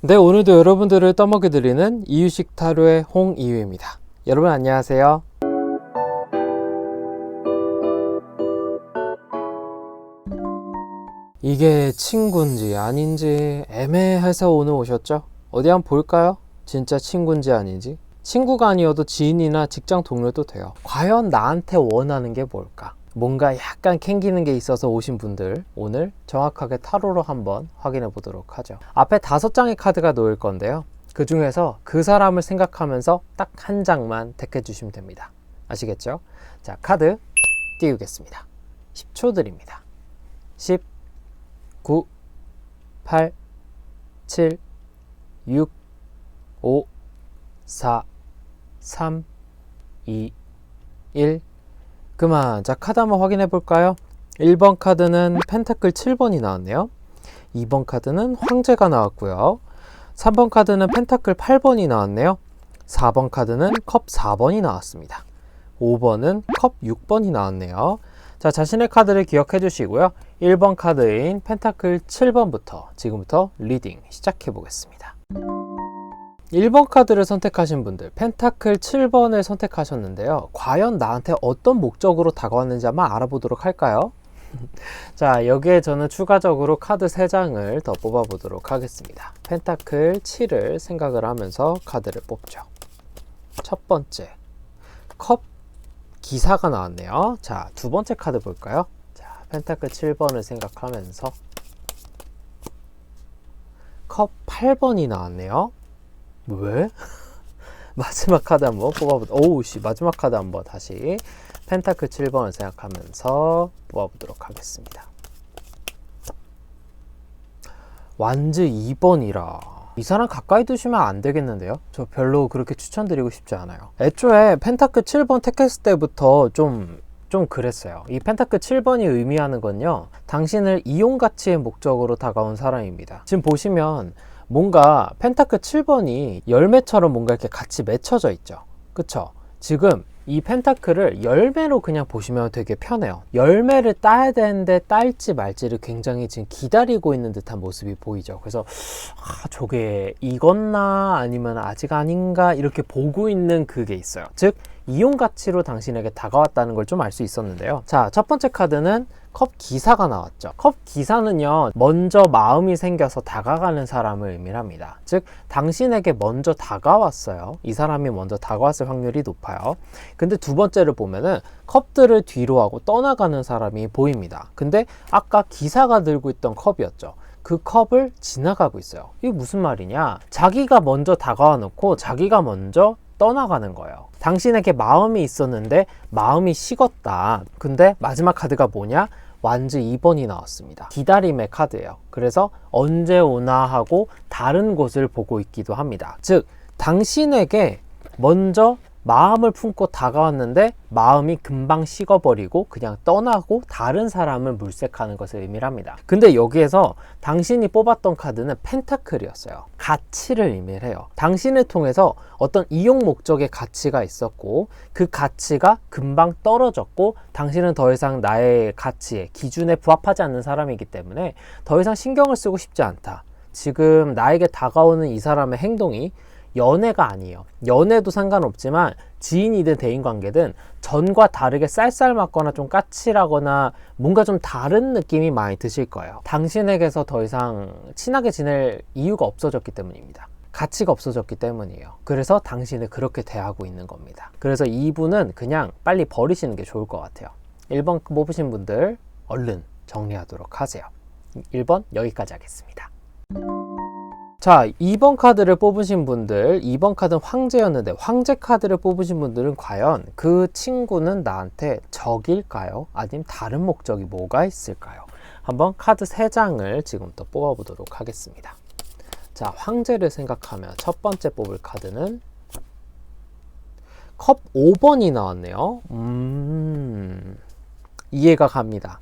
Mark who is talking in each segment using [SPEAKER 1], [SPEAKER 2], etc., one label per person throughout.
[SPEAKER 1] 네, 오늘도 여러분들을 떠먹여드리는 이유식 타로의 홍이유입니다. 여러분 안녕하세요. 이게 친구인지 아닌지 애매해서 오늘 오셨죠? 어디 한번 볼까요? 진짜 친구인지 아닌지. 친구가 아니어도 지인이나 직장 동료도 돼요. 과연 나한테 원하는 게 뭘까? 뭔가 약간 캥기는 게 있어서 오신 분들, 오늘 정확하게 타로로 한번 확인해 보도록 하죠. 앞에 5장의 카드가 놓일 건데요, 그 중에서 그 사람을 생각하면서 딱 한 장만 택해 주시면 됩니다. 아시겠죠? 자, 카드 띄우겠습니다. 10초 드립니다. 10, 9, 8, 7, 6, 5, 4, 3, 2, 1. 그만. 자, 카드 한번 확인해 볼까요? 1번 카드는 펜타클 7번이 나왔네요. 2번 카드는 황제가 나왔고요. 3번 카드는 펜타클 8번이 나왔네요. 4번 카드는 컵 4번이 나왔습니다. 5번은 컵 6번이 나왔네요. 자, 자신의 카드를 기억해 주시고요. 1번 카드인 펜타클 7번부터 지금부터 리딩 시작해 보겠습니다. 1번 카드를 선택하신 분들, 펜타클 7번을 선택하셨는데요. 과연 나한테 어떤 목적으로 다가왔는지 한번 알아보도록 할까요? 자, 여기에 저는 추가적으로 카드 3장을 더 뽑아보도록 하겠습니다. 펜타클 7을 생각을 하면서 카드를 뽑죠. 첫 번째, 컵 기사가 나왔네요. 자, 두 번째 카드 볼까요? 자, 펜타클 7번을 생각하면서 컵 8번이 나왔네요. 왜? 마지막 카드 한번 뽑아보도록. 마지막 카드 한번 다시 펜타클 7번을 생각하면서 뽑아보도록 하겠습니다. 완즈 2번이라. 이 사람 가까이 두시면 안 되겠는데요? 저 별로 그렇게 추천드리고 싶지 않아요. 애초에 펜타클 7번 택했을 때부터 좀 그랬어요. 이 펜타클 7번이 의미하는 건요, 당신을 이용 가치의 목적으로 다가온 사람입니다. 지금 보시면 뭔가 펜타클 7번이 열매처럼 뭔가 이렇게 같이 맺혀져 있죠. 그쵸? 지금 이 펜타클을 열매로 그냥 보시면 되게 편해요. 열매를 따야 되는데 딸지 말지를 굉장히 지금 기다리고 있는 듯한 모습이 보이죠. 그래서 저게 익었나 아니면 아직 아닌가 이렇게 보고 있는 그게 있어요. 즉 이용 가치로 당신에게 다가왔다는 걸 좀 알 수 있었는데요. 자, 첫 번째 카드는 컵 기사가 나왔죠. 컵 기사는요, 먼저 마음이 생겨서 다가가는 사람을 의미합니다. 즉 당신에게 먼저 다가왔어요. 이 사람이 먼저 다가왔을 확률이 높아요. 근데 두 번째를 보면은 컵들을 뒤로 하고 떠나가는 사람이 보입니다. 근데 아까 기사가 들고 있던 컵이었죠. 그 컵을 지나가고 있어요. 이게 무슨 말이냐? 자기가 먼저 다가와 놓고 자기가 먼저 떠나가는 거예요. 당신에게 마음이 있었는데 마음이 식었다. 근데 마지막 카드가 뭐냐? 완즈 2번이 나왔습니다. 기다림의 카드예요. 그래서 언제 오나 하고 다른 곳을 보고 있기도 합니다. 즉 당신에게 먼저 마음을 품고 다가왔는데 마음이 금방 식어버리고 그냥 떠나고 다른 사람을 물색하는 것을 의미합니다. 근데 여기에서 당신이 뽑았던 카드는 펜타클이었어요. 가치를 의미해요. 당신을 통해서 어떤 이용 목적의 가치가 있었고 그 가치가 금방 떨어졌고 당신은 더 이상 나의 가치에 기준에 부합하지 않는 사람이기 때문에 더 이상 신경을 쓰고 싶지 않다. 지금 나에게 다가오는 이 사람의 행동이 연애가 아니에요. 연애도 상관없지만 지인이든 대인관계든 전과 다르게 쌀쌀맞거나 좀 까칠하거나 뭔가 좀 다른 느낌이 많이 드실 거예요. 당신에게서 더 이상 친하게 지낼 이유가 없어졌기 때문입니다. 가치가 없어졌기 때문이에요. 그래서 당신을 그렇게 대하고 있는 겁니다. 그래서 이분은 그냥 빨리 버리시는 게 좋을 것 같아요. 1번 뽑으신 분들 얼른 정리하도록 하세요. 1번 여기까지 하겠습니다. 자, 2번 카드를 뽑으신 분들, 2번 카드는 황제였는데 황제 카드를 뽑으신 분들은 과연 그 친구는 나한테 적일까요? 아니면 다른 목적이 뭐가 있을까요? 한번 카드 3장을 지금부터 뽑아보도록 하겠습니다. 자, 황제를 생각하면 첫 번째 뽑을 카드는 컵 5번이 나왔네요. 이해가 갑니다.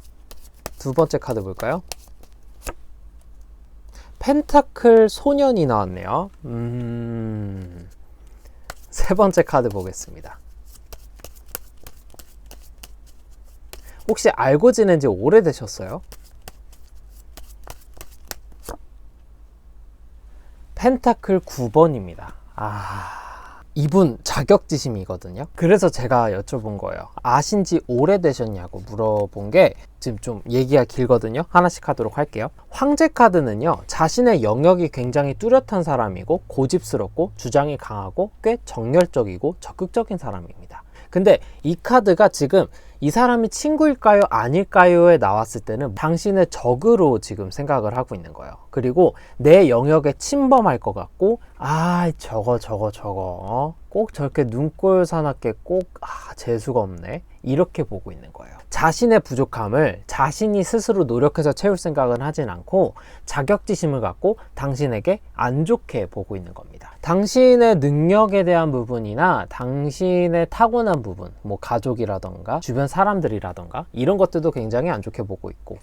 [SPEAKER 1] 두 번째 카드 볼까요? 펜타클 소년이 나왔네요. 세 번째 카드 보겠습니다. 혹시 알고 지낸 지 오래되셨어요? 펜타클 9번입니다. 이분 자격지심이거든요. 그래서 제가 여쭤본 거예요. 아신지 오래되셨냐고 물어본 게 지금 좀 얘기가 길거든요. 하나씩 하도록 할게요. 황제 카드는요, 자신의 영역이 굉장히 뚜렷한 사람이고 고집스럽고 주장이 강하고 꽤 정열적이고 적극적인 사람입니다. 근데 이 카드가 지금 이 사람이 친구일까요? 아닐까요?에 나왔을 때는 당신의 적으로 지금 생각을 하고 있는 거예요. 그리고 내 영역에 침범할 것 같고, 저거 꼭 저렇게 눈꼴 사납게 꼭 재수가 없네, 이렇게 보고 있는 거예요. 자신의 부족함을 자신이 스스로 노력해서 채울 생각은 하진 않고 자격지심을 갖고 당신에게 안 좋게 보고 있는 겁니다. 당신의 능력에 대한 부분이나 당신의 타고난 부분, 뭐 가족이라던가 주변 사람들이라던가 이런 것들도 굉장히 안 좋게 보고 있고,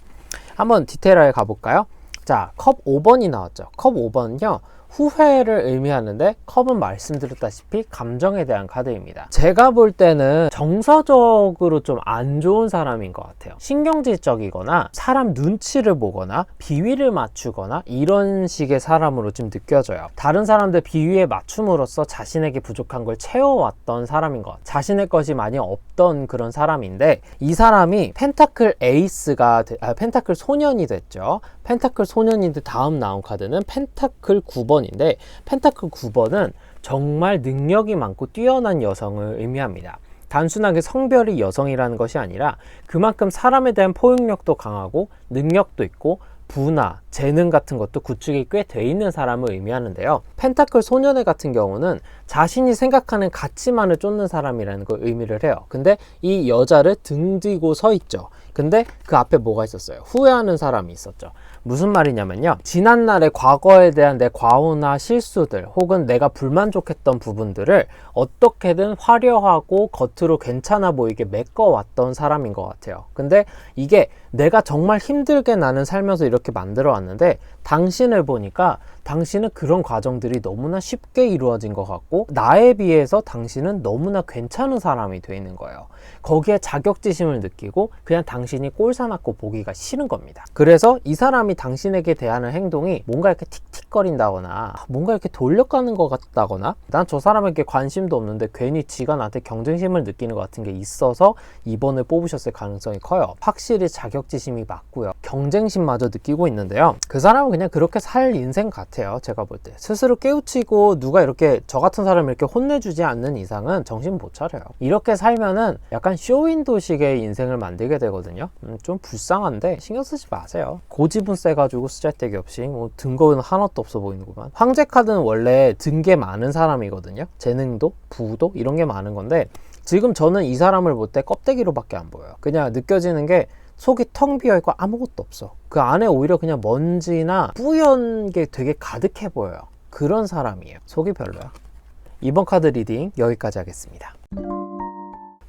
[SPEAKER 1] 한번 디테일하게 가볼까요? 자, 컵 5번이 나왔죠. 컵 5번은요, 후회를 의미하는데 컵은 말씀드렸다시피 감정에 대한 카드입니다. 제가 볼 때는 정서적으로 좀 안 좋은 사람인 것 같아요. 신경질적이거나 사람 눈치를 보거나 비위를 맞추거나 이런 식의 사람으로 좀 느껴져요. 다른 사람들 비위에 맞춤으로써 자신에게 부족한 걸 채워왔던 사람인 것 같아요. 자신의 것이 많이 없던 그런 사람인데, 이 사람이 펜타클 에이스가 펜타클 소년이 됐죠. 펜타클 소년인데 다음 나온 카드는 펜타클 9번인데, 펜타클 9번은 정말 능력이 많고 뛰어난 여성을 의미합니다. 단순하게 성별이 여성이라는 것이 아니라 그만큼 사람에 대한 포용력도 강하고 능력도 있고 부나 재능 같은 것도 구축이 꽤 돼 있는 사람을 의미하는데요. 펜타클 소년의 같은 경우는 자신이 생각하는 가치만을 쫓는 사람이라는 걸 의미를 해요. 근데 이 여자를 등 뒤고 서 있죠. 근데 그 앞에 뭐가 있었어요? 후회하는 사람이 있었죠. 무슨 말이냐면요, 지난날의 과거에 대한 내 과오나 실수들 혹은 내가 불만족했던 부분들을 어떻게든 화려하고 겉으로 괜찮아 보이게 메꿔왔던 사람인 것 같아요. 근데 이게 내가 정말 힘들게 나는 살면서 이렇게 만들어 왔는데, 당신을 보니까 당신은 그런 과정들이 너무나 쉽게 이루어진 것 같고 나에 비해서 당신은 너무나 괜찮은 사람이 돼 있는 거예요. 거기에 자격지심을 느끼고 그냥 당신이 꼴사납고 보기가 싫은 겁니다. 그래서 이 사람이 당신에게 대하는 행동이 뭔가 이렇게 틱틱거린다거나 뭔가 이렇게 돌려가는 것 같다거나, 난 저 사람에게 관심도 없는데 괜히 지가 나한테 경쟁심을 느끼는 것 같은 게 있어서 2번을 뽑으셨을 가능성이 커요. 확실히 자격지심이 맞고요, 경쟁심마저 느끼고 있는데요, 그 사람은 그냥 그렇게 살 인생 같아요. 제가 볼 때 스스로 깨우치고 누가 이렇게 저 같은 사람을 이렇게 혼내주지 않는 이상은 정신 못 차려요. 이렇게 살면은 약간 쇼윈도식의 인생을 만들게 되거든요. 좀 불쌍한데 신경 쓰지 마세요. 고집은 세가지고 쓰잘데기 없이 뭐 등거는 하나도 없어 보이는구만. 황제 카드는 원래 등게 많은 사람이거든요. 재능도 부도 이런 게 많은 건데, 지금 저는 이 사람을 볼 때 껍데기로밖에 안 보여요. 그냥 느껴지는 게 속이 텅 비어있고 아무것도 없어. 그 안에 오히려 그냥 먼지나 뿌연 게 되게 가득해 보여요. 그런 사람이에요. 속이 별로야. 이번 카드 리딩 여기까지 하겠습니다.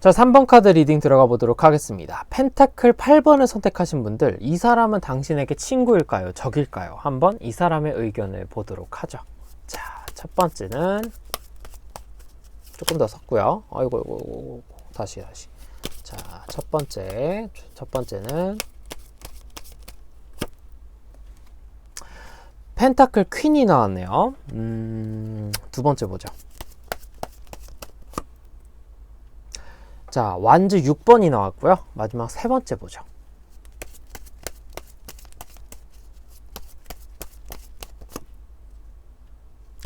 [SPEAKER 1] 자, 3번 카드 리딩 들어가 보도록 하겠습니다. 펜타클 8번을 선택하신 분들, 이 사람은 당신에게 친구일까요? 적일까요? 한번 이 사람의 의견을 보도록 하죠. 자, 첫 번째는 조금 더 섞고요. 아이고, 다시. 자, 첫 번째는 펜타클 퀸이 나왔네요. 두 번째 보죠. 자, 완즈 6번이 나왔고요. 마지막 세 번째 보죠.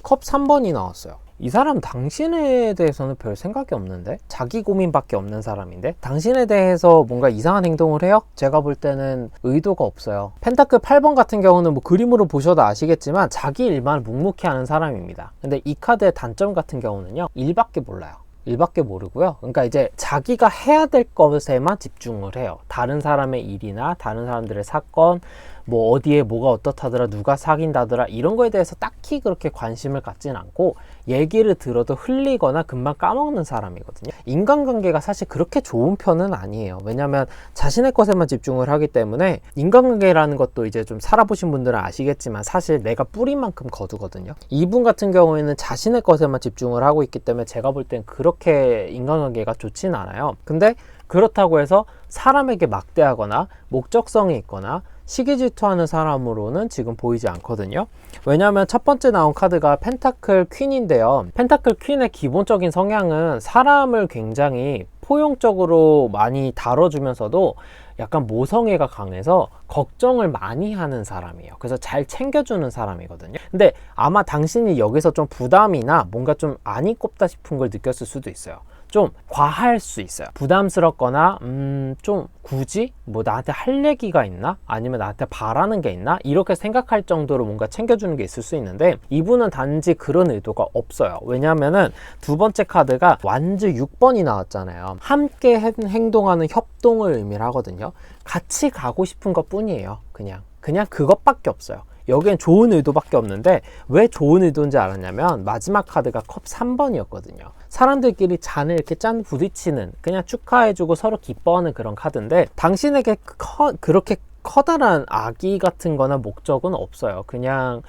[SPEAKER 1] 컵 3번이 나왔어요. 이 사람 당신에 대해서는 별 생각이 없는데, 자기 고민밖에 없는 사람인데 당신에 대해서 뭔가 이상한 행동을 해요? 제가 볼 때는 의도가 없어요. 펜타클 8번 같은 경우는 뭐 그림으로 보셔도 아시겠지만 자기 일만 묵묵히 하는 사람입니다. 근데 이 카드의 단점 같은 경우는요, 일밖에 몰라요. 일밖에 모르고요. 그러니까 이제 자기가 해야 될 것에만 집중을 해요. 다른 사람의 일이나 다른 사람들의 사건, 뭐 어디에 뭐가 어떻다더라, 누가 사귄다더라, 이런 거에 대해서 딱히 그렇게 관심을 갖진 않고 얘기를 들어도 흘리거나 금방 까먹는 사람이거든요. 인간관계가 사실 그렇게 좋은 편은 아니에요. 왜냐면 자신의 것에만 집중을 하기 때문에, 인간관계라는 것도 이제 좀 살아보신 분들은 아시겠지만 사실 내가 뿌린 만큼 거두거든요. 이분 같은 경우에는 자신의 것에만 집중을 하고 있기 때문에 제가 볼 땐 그렇게 인간관계가 좋진 않아요. 근데 그렇다고 해서 사람에게 막대하거나 목적성이 있거나 시기 질투하는 사람으로는 지금 보이지 않거든요. 왜냐하면 첫 번째 나온 카드가 펜타클 퀸인데요. 펜타클 퀸의 기본적인 성향은 사람을 굉장히 포용적으로 많이 다뤄주면서도 약간 모성애가 강해서 걱정을 많이 하는 사람이에요. 그래서 잘 챙겨주는 사람이거든요. 근데 아마 당신이 여기서 좀 부담이나 뭔가 좀 안이 꼽다 싶은 걸 느꼈을 수도 있어요. 좀 과할 수 있어요. 부담스럽거나 좀 굳이 뭐 나한테 할 얘기가 있나? 아니면 나한테 바라는 게 있나? 이렇게 생각할 정도로 뭔가 챙겨주는 게 있을 수 있는데 이분은 단지 그런 의도가 없어요. 왜냐면은 두 번째 카드가 완즈 6번이 나왔잖아요. 함께 행동하는 협동을 의미를 하거든요. 같이 가고 싶은 것 뿐이에요. 그냥 그것밖에 없어요. 여기엔 좋은 의도밖에 없는데 왜 좋은 의도인지 알았냐면 마지막 카드가 컵 3번이었거든요. 사람들끼리 잔을 이렇게 짠 부딪히는, 그냥 축하해주고 서로 기뻐하는 그런 카드인데 당신에게 그렇게 커다란 악의 같은 거나 목적은 없어요. 그냥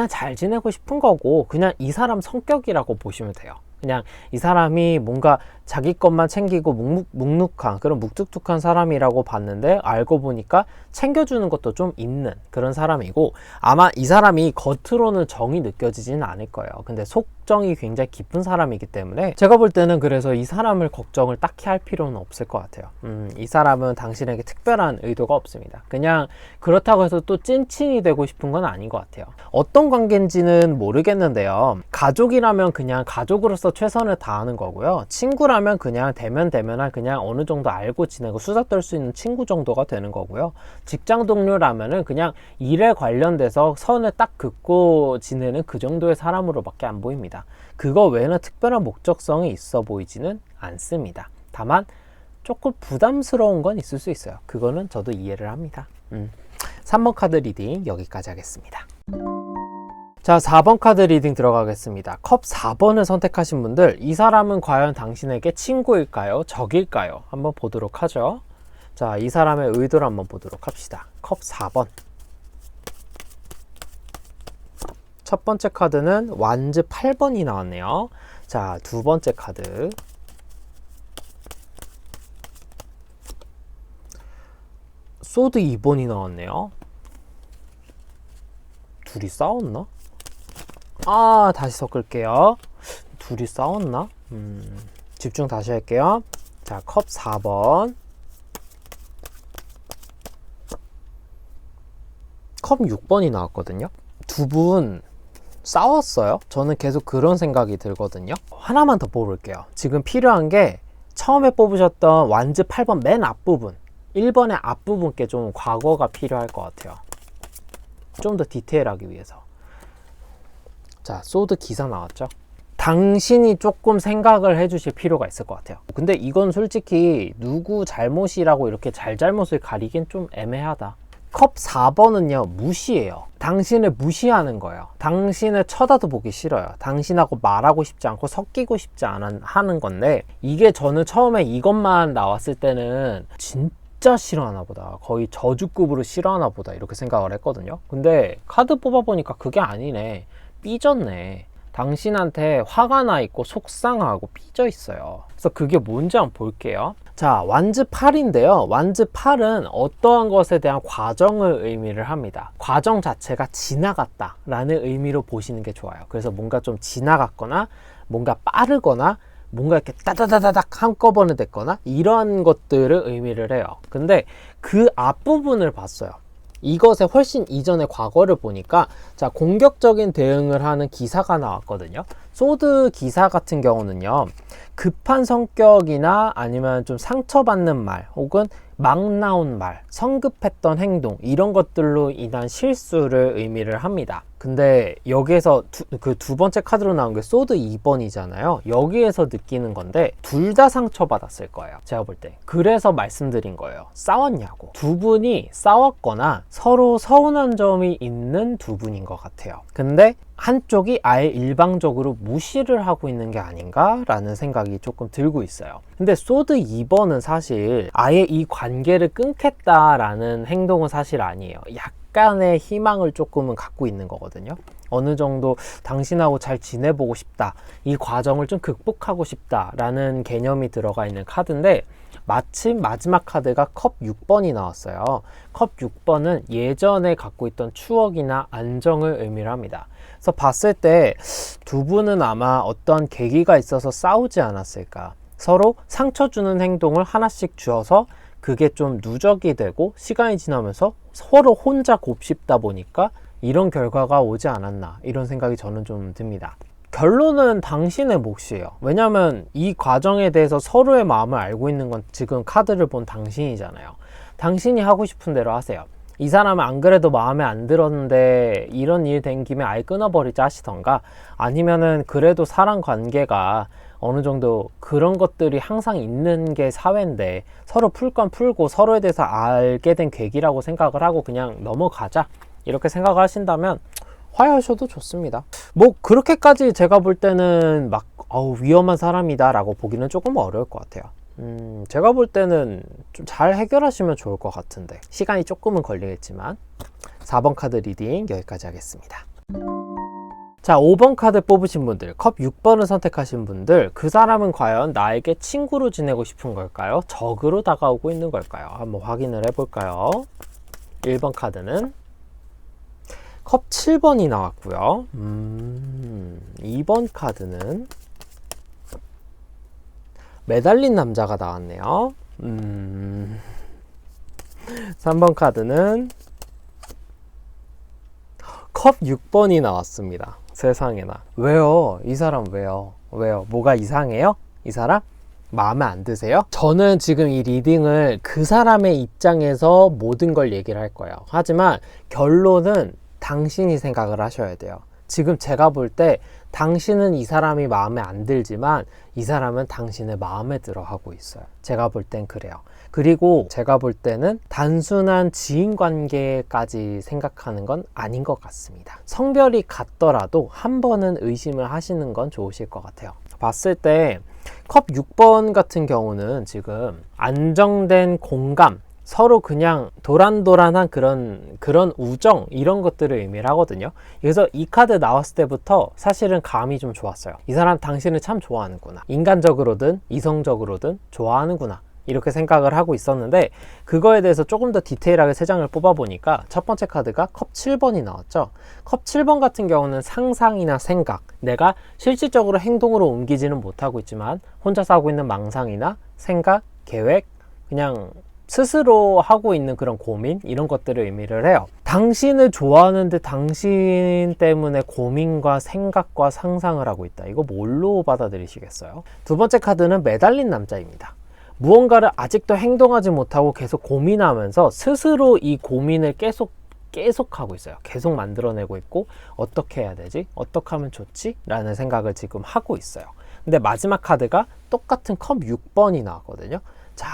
[SPEAKER 1] 잘 지내고 싶은 거고 그냥 이 사람 성격이라고 보시면 돼요. 그냥 이 사람이 뭔가 자기 것만 챙기고 묵묵한 그런 묵뚝뚝한 사람이라고 봤는데 알고 보니까 챙겨주는 것도 좀 있는 그런 사람이고 아마 이 사람이 겉으로는 정이 느껴지지는 않을 거예요. 근데 속정이 굉장히 깊은 사람이기 때문에 제가 볼 때는 그래서 이 사람을 걱정을 딱히 할 필요는 없을 것 같아요. 이 사람은 당신에게 특별한 의도가 없습니다. 그냥 그렇다고 해서 또 찐친이 되고 싶은 건 아닌 것 같아요. 어떤 관계인지는 모르겠는데요. 가족이라면 그냥 가족으로서 최선을 다하는 거고요. 친구라면 그냥 대면한 그냥 어느 정도 알고 지내고 수다 떨 수 있는 친구 정도가 되는 거고요. 직장 동료라면은 그냥 일에 관련돼서 선을 딱 긋고 지내는 그 정도의 사람으로밖에 안 보입니다. 그거 외에는 특별한 목적성이 있어 보이지는 않습니다. 다만 조금 부담스러운 건 있을 수 있어요. 그거는 저도 이해를 합니다. 3번 카드 리딩 여기까지 하겠습니다. 자, 4번 카드 리딩 들어가겠습니다. 컵 4번을 선택하신 분들, 이 사람은 과연 당신에게 친구일까요? 적일까요? 한번 보도록 하죠. 자, 이 사람의 의도를 한번 보도록 합시다. 컵 4번. 첫 번째 카드는 완즈 8번이 나왔네요. 자, 두 번째 카드. 소드 2번이 나왔네요. 둘이 싸웠나? 다시 섞을게요. 둘이 싸웠나? 집중 다시 할게요. 자, 컵 4번. 컵 6번이 나왔거든요. 두 분 싸웠어요? 저는 계속 그런 생각이 들거든요. 하나만 더 뽑을게요. 지금 필요한 게 처음에 뽑으셨던 완즈 8번 맨 앞부분, 1번의 앞부분께 좀 과거가 필요할 것 같아요. 좀 더 디테일하기 위해서. 자, 소드 기사 나왔죠? 당신이 조금 생각을 해주실 필요가 있을 것 같아요. 근데 이건 솔직히 누구 잘못이라고 이렇게 잘잘못을 가리긴 좀 애매하다. 컵 4번은요, 무시해요. 당신을 무시하는 거예요. 당신을 쳐다도 보기 싫어요. 당신하고 말하고 싶지 않고 섞이고 싶지 않은 하는 건데, 이게 저는 처음에 이것만 나왔을 때는 진짜 싫어하나 보다, 거의 저주급으로 싫어하나 보다 이렇게 생각을 했거든요. 근데 카드 뽑아보니까 그게 아니네. 삐졌네. 당신한테 화가 나 있고 속상하고 삐져 있어요. 그래서 그게 뭔지 한번 볼게요. 자, 완즈 8인데요. 완즈 8은 어떠한 것에 대한 과정을 의미를 합니다. 과정 자체가 지나갔다 라는 의미로 보시는 게 좋아요. 그래서 뭔가 좀 지나갔거나 뭔가 빠르거나 뭔가 이렇게 따다다다닥 한꺼번에 됐거나 이런 것들을 의미를 해요. 근데 그 앞부분을 봤어요. 이것에 훨씬 이전의 과거를 보니까 자, 공격적인 대응을 하는 기사가 나왔거든요. 소드 기사 같은 경우는요, 급한 성격이나 아니면 좀 상처받는 말 혹은 막 나온 말, 성급했던 행동 이런 것들로 인한 실수를 의미를 합니다. 근데 여기에서 그 두 번째 카드로 나온 게 소드 2번이잖아요. 여기에서 느끼는 건데 둘 다 상처받았을 거예요. 제가 볼 때. 그래서 말씀드린 거예요. 싸웠냐고. 두 분이 싸웠거나 서로 서운한 점이 있는 두 분인 것 같아요. 근데 한쪽이 아예 일방적으로 무시를 하고 있는 게 아닌가 라는 생각이 조금 들고 있어요. 근데 소드 2번은 사실 아예 이 관계를 끊겠다라는 행동은 사실 아니에요. 약간의 희망을 조금은 갖고 있는 거거든요. 어느 정도 당신하고 잘 지내보고 싶다, 이 과정을 좀 극복하고 싶다 라는 개념이 들어가 있는 카드인데, 마침 마지막 카드가 컵 6번이 나왔어요. 컵 6번은 예전에 갖고 있던 추억이나 안정을 의미를 합니다. 그래서 봤을 때 두 분은 아마 어떤 계기가 있어서 싸우지 않았을까. 서로 상처 주는 행동을 하나씩 주어서 그게 좀 누적이 되고 시간이 지나면서 서로 혼자 곱씹다 보니까 이런 결과가 오지 않았나, 이런 생각이 저는 좀 듭니다. 결론은 당신의 몫이에요. 왜냐면 이 과정에 대해서 서로의 마음을 알고 있는 건 지금 카드를 본 당신이잖아요. 당신이 하고 싶은 대로 하세요. 이 사람은 안 그래도 마음에 안 들었는데 이런 일 된 김에 아예 끊어버리자 하시던가, 아니면은 그래도 사람 관계가 어느 정도 그런 것들이 항상 있는 게 사회인데 서로 풀 건 풀고 서로에 대해서 알게 된 계기라고 생각을 하고 그냥 넘어가자, 이렇게 생각을 하신다면 화해하셔도 좋습니다. 뭐 그렇게까지 제가 볼 때는 막 위험한 사람이다 라고 보기는 조금 어려울 것 같아요. 제가 볼 때는 좀 잘 해결하시면 좋을 것 같은데, 시간이 조금은 걸리겠지만. 4번 카드 리딩 여기까지 하겠습니다. 자, 5번 카드 뽑으신 분들, 컵 6번을 선택하신 분들, 그 사람은 과연 나에게 친구로 지내고 싶은 걸까요? 적으로 다가오고 있는 걸까요? 한번 확인을 해볼까요? 1번 카드는 컵 7번이 나왔고요. 2번 카드는 매달린 남자가 나왔네요. 3번 카드는 컵 6번이 나왔습니다. 세상에나. 왜요? 이 사람 왜요? 뭐가 이상해요? 이 사람? 마음에 안 드세요? 저는 지금 이 리딩을 그 사람의 입장에서 모든 걸 얘기를 할 거예요. 하지만 결론은 당신이 생각을 하셔야 돼요. 지금 제가 볼 때 당신은 이 사람이 마음에 안 들지만 이 사람은 당신의 마음에 들어 하고 있어요. 제가 볼 땐 그래요. 그리고 제가 볼 때는 단순한 지인 관계까지 생각하는 건 아닌 것 같습니다. 성별이 같더라도 한 번은 의심을 하시는 건 좋으실 것 같아요. 봤을 때 컵 6번 같은 경우는 지금 안정된 공감, 서로 그냥 도란도란한 그런 우정, 이런 것들을 의미를 하거든요. 그래서 이 카드 나왔을 때부터 사실은 감이 좀 좋았어요. 이 사람 당신을 참 좋아하는구나. 인간적으로든 이성적으로든 좋아하는구나, 이렇게 생각을 하고 있었는데, 그거에 대해서 조금 더 디테일하게 3장을 뽑아보니까 첫 번째 카드가 컵 7번이 나왔죠. 컵 7번 같은 경우는 상상이나 생각, 내가 실질적으로 행동으로 옮기지는 못하고 있지만 혼자서 하고 있는 망상이나 생각, 계획, 그냥 스스로 하고 있는 그런 고민, 이런 것들을 의미를 해요. 당신을 좋아하는데 당신 때문에 고민과 생각과 상상을 하고 있다. 이거 뭘로 받아들이시겠어요? 두 번째 카드는 매달린 남자입니다. 무언가를 아직도 행동하지 못하고 계속 고민하면서 스스로 이 고민을 계속 하고 있어요. 계속 만들어내고 있고, 어떻게 해야 되지? 어떻게 하면 좋지? 라는 생각을 지금 하고 있어요. 근데 마지막 카드가 똑같은 컵 6번이 나왔거든요. 자,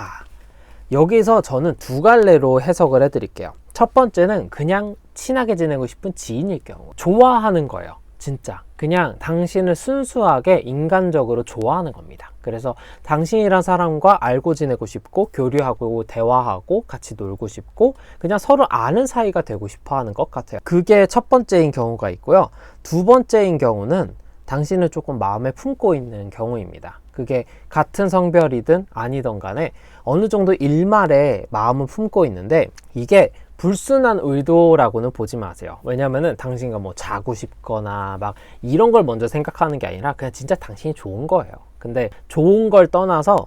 [SPEAKER 1] 여기서 저는 두 갈래로 해석을 해드릴게요. 첫 번째는 그냥 친하게 지내고 싶은 지인일 경우, 좋아하는 거예요. 진짜 그냥 당신을 순수하게 인간적으로 좋아하는 겁니다. 그래서 당신이란 사람과 알고 지내고 싶고, 교류하고 대화하고 같이 놀고 싶고, 그냥 서로 아는 사이가 되고 싶어 하는 것 같아요. 그게 첫 번째인 경우가 있고요. 두 번째인 경우는 당신을 조금 마음에 품고 있는 경우입니다. 그게 같은 성별이든 아니든 간에 어느 정도 일말에 마음을 품고 있는데, 이게 불순한 의도라고는 보지 마세요. 왜냐면은 당신과 뭐 자고 싶거나 막 이런 걸 먼저 생각하는 게 아니라 그냥 진짜 당신이 좋은 거예요. 근데 좋은 걸 떠나서,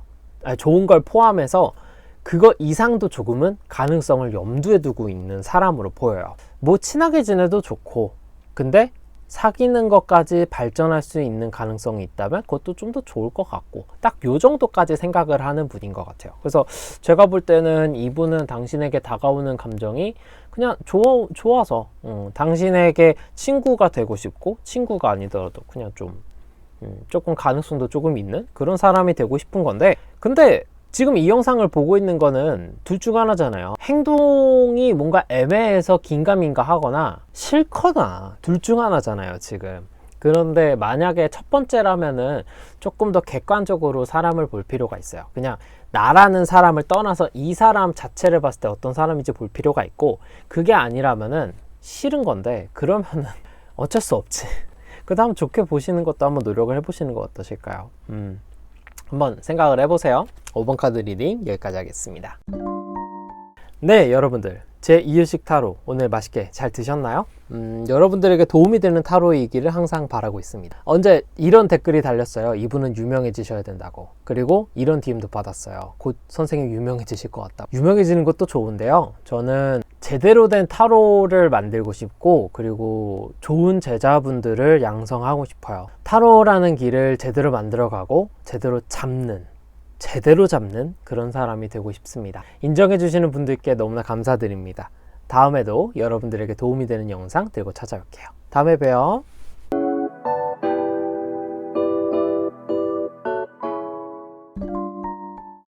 [SPEAKER 1] 좋은 걸 포함해서 그거 이상도 조금은 가능성을 염두에 두고 있는 사람으로 보여요. 뭐 친하게 지내도 좋고, 근데 사귀는 것까지 발전할 수 있는 가능성이 있다면 그것도 좀 더 좋을 것 같고, 딱 요 정도까지 생각을 하는 분인 것 같아요. 그래서 제가 볼 때는 이분은 당신에게 다가오는 감정이 그냥 좋아서 당신에게 친구가 되고 싶고, 친구가 아니더라도 그냥 조금 가능성도 조금 있는 그런 사람이 되고 싶은 건데, 근데 지금 이 영상을 보고 있는 거는 둘 중 하나잖아요. 행동이 뭔가 애매해서 긴가민가 하거나 싫거나, 둘 중 하나잖아요 지금. 그런데 만약에 첫 번째라면은 조금 더 객관적으로 사람을 볼 필요가 있어요. 그냥 나라는 사람을 떠나서 이 사람 자체를 봤을 때 어떤 사람인지 볼 필요가 있고, 그게 아니라면은 싫은 건데, 그러면은 어쩔 수 없지. 그 다음 좋게 보시는 것도 한번 노력을 해보시는 거 어떠실까요? 한번 생각을 해보세요. 5번 카드 리딩 여기까지 하겠습니다. 네, 여러분들, 제 이유식 타로 오늘 맛있게 잘 드셨나요? 여러분들에게 도움이 되는 타로이기를 항상 바라고 있습니다. 언제 이런 댓글이 달렸어요. 이분은 유명해지셔야 된다고. 그리고 이런 DM도 받았어요. 곧 선생님 유명해지실 것 같다. 유명해지는 것도 좋은데요. 저는 제대로 된 타로를 만들고 싶고, 그리고 좋은 제자분들을 양성하고 싶어요. 타로라는 길을 제대로 만들어가고 제대로 잡는 그런 사람이 되고 싶습니다. 인정해주시는 분들께 너무나 감사드립니다. 다음에도 여러분들에게 도움이 되는 영상 들고 찾아올게요. 다음에 봬요.